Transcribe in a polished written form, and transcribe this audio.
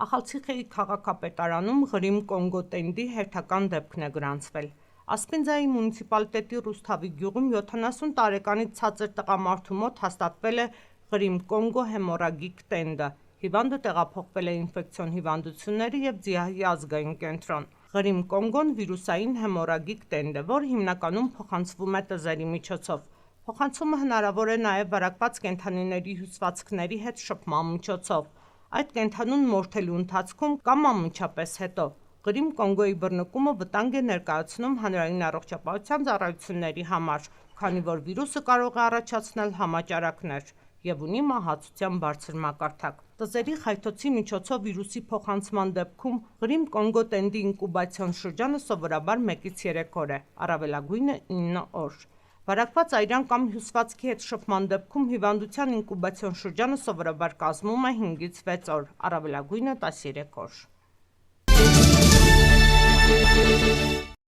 Ախալցիխեի քաղաքապետարանում Ղրիմ Կոնգո տենդի հերթական դեպքն է գրանցվել։ Ասպինձայի մունիցիպալիտետի Ռուսթավի գյուղում 70 տարեկանից ցածր տղամարդու մոտ հաստատվել է Ղրիմ Կոնգո հեմորագիկ տենդը։ Հիվանդը տեղափոխվել է ինֆեկցիոն հիվանդությունների և ՁԻԱՀ-ի ազգային կենտրոն։ Ղրիմ Կոնգոն վիրուսային հեմորագիկ տենդ է, որը հիմնականում փոխանցվում է տզերի միջոցով։ Փոխանցումը հնարավոր է նաև վարակված կենդանիների հյուսվածքների հետ շփման միջոցով։ Այդ կենդանուն մորթելու ընթացքում կամ անմիջապես հետո։ Ղրիմ Կոնգոյի բռնկումը վտանգ է ներկայացնում հանրային առողջապահության ծառայությունների համար, քանի որ վիրուսը կարող է առաջացնել համաճարակներ և ունի մահացության բարձր մակարդակ։ Տզերի խայթոցի միջոցով վիրուսի փոխանցման դեպքում Ղրիմ Կոնգո տենդի ինկուբացիոն շրջանը սովորաբար 1-ից 3 օր է, առավելագույնը 9 օր։ Վարակված այրան կամ հյուսվածքի հետ շփման դեպքում հիվանդության ինկուբացիոն շրջանը սովորաբար կազմում է 5-ից 6 օր, առավելագույնը 13 օր։